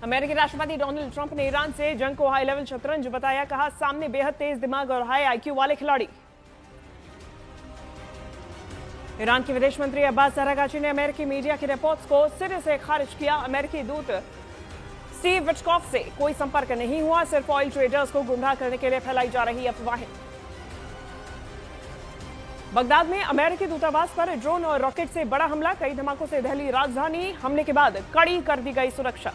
अमेरिकी राष्ट्रपति Donald Trump ने ईरान से जंग को हाई लेवल शतरंज बताया, कहा सामने बेहद तेज दिमाग और हाई आईक्यू वाले खिलाड़ी। ईरान के विदेश मंत्री अब्बास अरागाची ने अमेरिकी मीडिया की रिपोर्ट्स को सिरे से खारिज किया। अमेरिकी दूत स्टीव विटकॉफ से कोई संपर्क नहीं हुआ, सिर्फ ऑयल ट्रेडर्स को गुमराह करने के लिए फैलाई जा रही अफवाहें। बगदाद में अमेरिकी दूतावास पर ड्रोन और रॉकेट से बड़ा हमला, कई धमाकों से दहली राजधानी, हमले के बाद कड़ी कर दी गई सुरक्षा।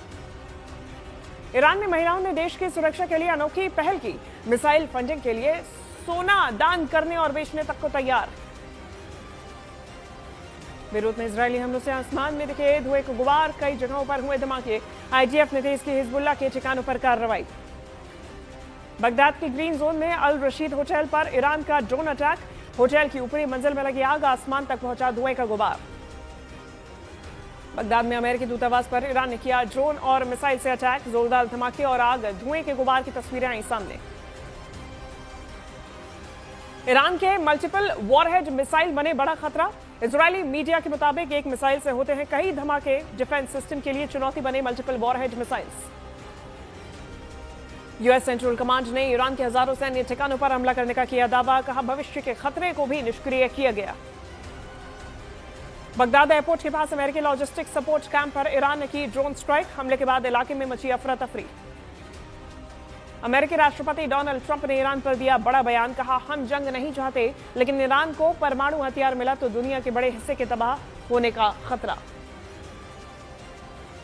ईरान में महिलाओं ने देश की सुरक्षा के लिए अनोखी पहल की, मिसाइल फंडिंग के लिए सोना दान करने और बेचने तक को तैयार। बेरूत में इजरायली हमलों से आसमान में दिखे धुएं को गुबार, कई जगहों पर हुए धमाके, आईडीएफ ने तेज की हिजबुल्लाह के ठिकानों पर कार्रवाई। बगदाद के ग्रीन जोन में अल रशीद होटल पर ईरान का ड्रोन अटैक, होटल की ऊपरी मंजिल में लगी आग, आसमान तक पहुंचा धुएं का गुबार। बगदाद में अमेरिकी दूतावास पर ईरान ने किया ड्रोन और मिसाइल से अटैक, जोरदार धमाके और आग, धुएं के गुबार की तस्वीरें आई सामने। ईरान के मल्टीपल वॉरहेड मिसाइल बने बड़ा खतरा, इजरायली मीडिया के मुताबिक एक मिसाइल से होते हैं कई धमाके, डिफेंस सिस्टम के लिए चुनौती बने multiple warhead missiles. US central command ने ईरान के हजारों सैन्य ठिकानों पर हमला करने का किया दावा, कहा भविष्य के खतरे को भी निष्क्रिय किया गया। बगदाद एयरपोर्ट के पास अमेरिकी लॉजिस्टिक सपोर्ट कैंप पर ईरान ने की ड्रोन स्ट्राइक, हमले के बाद इलाके में मची अफरा तफरी। अमेरिकी राष्ट्रपति डोनाल्ड ट्रंप ने ईरान पर दिया बड़ा बयान, कहा हम जंग नहीं चाहते, लेकिन ईरान को परमाणु हथियार मिला तो दुनिया के बड़े हिस्से के तबाह होने का खतरा।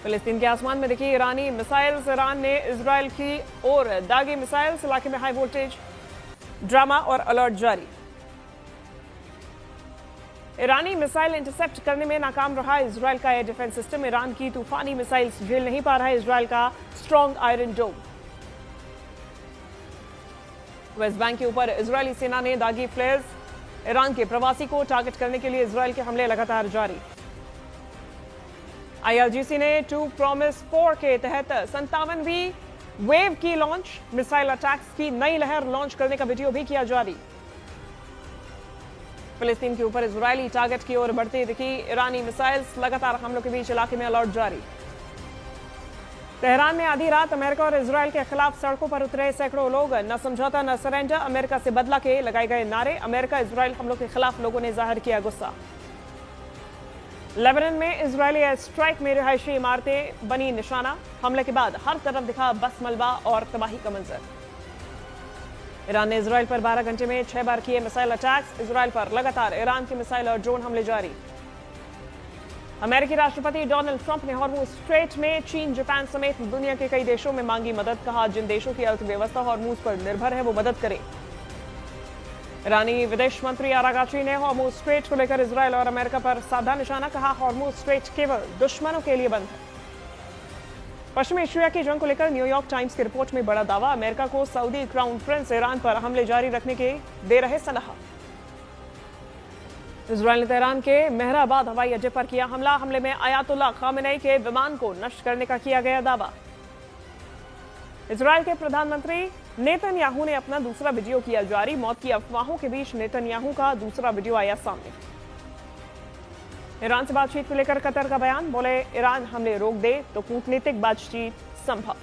फिलिस्तीन के आसमान में दिखी ईरानी मिसाइल्स, ईरान ने इजरायल की ओर दागी मिसाइल्स, इलाके में हाई वोल्टेज ड्रामा और अलर्ट जारी। ईरानी मिसाइल इंटरसेप्ट करने में नाकाम रहा इजरायल का एयर डिफेंस सिस्टम, ईरान की तूफानी मिसाइल्स झेल नहीं पा रहा है इजरायल का स्ट्रॉन्ग आयरन डोम। वेस्ट बैंक के ऊपर इजरायली सेना ने दागी फ्लेयर्स, ईरान के प्रवासी को टारगेट करने के लिए इजरायल के हमले लगातार जारी। आईआरजीसी ने 2 प्रॉमिस 4 के तहत 57वीं वेव की लॉन्च, मिसाइल अटैक्स की नई लहर लॉन्च करने का वीडियो भी किया जारी। फिलिस्तीन के ऊपर इजरायली टारगेट की ओर बढ़ती दिखी ईरानी मिसाइल्स, लगातार हमलों के बीच इलाके में अलर्ट जारी। तेहरान में आधी रात अमेरिका और इजरायल के खिलाफ सड़कों पर उतरे सैकड़ों लोग, न समझौता न सरेंडर, अमेरिका से बदला के लगाए गए नारे, अमेरिका इजरायल हमलों के खिलाफ लोगों ने जाहिर किया गुस्सा। लेबनान में इजरायली एयर स्ट्राइक में रिहायशी इमारतें बनी निशाना, हमले के बाद हर तरफ दिखा बस मलबा और तबाही का मंजर। ईरान ने इजरायल पर 12 घंटे में 6 बार किए मिसाइल अटैक्स, इजरायल पर लगातार ईरान के मिसाइल और ड्रोन हमले जारी। अमेरिकी राष्ट्रपति डोनाल्ड ट्रंप ने हॉर्मुज स्ट्रेट में चीन, जापान समेत दुनिया के कई देशों में मांगी मदद, कहा जिन देशों की अर्थव्यवस्था हॉर्मुज पर निर्भर है वो मदद करें। ईरानी विदेश मंत्री अरागाची ने हॉर्मुज स्ट्रेट को लेकर इजरायल और अमेरिका पर साधा निशाना, कहा हॉर्मुज स्ट्रेट केवल दुश्मनों के लिए बंद है। पश्चिमी एशिया की जंग को लेकर न्यूयॉर्क टाइम्स की रिपोर्ट में बड़ा दावा, अमेरिका को सऊदी क्राउन प्रिंस ईरान पर हमले जारी रखने के दे रहे सलाह। इजरायल ने तेहरान के मेहराबाद हवाई अड्डे पर किया हमला, हमले में आयतुल्लाह खामेनेई के विमान को नष्ट करने का किया गया दावा। इजरायल के प्रधानमंत्री नेतन्याहू ने अपना दूसरा वीडियो किया जारी, मौत की अफवाहों के बीच नेतन्याहू का दूसरा वीडियो आया सामने। ईरान से बातचीत को लेकर कतर का बयान, बोले ईरान हमले रोक दे तो कूटनीतिक बातचीत संभव।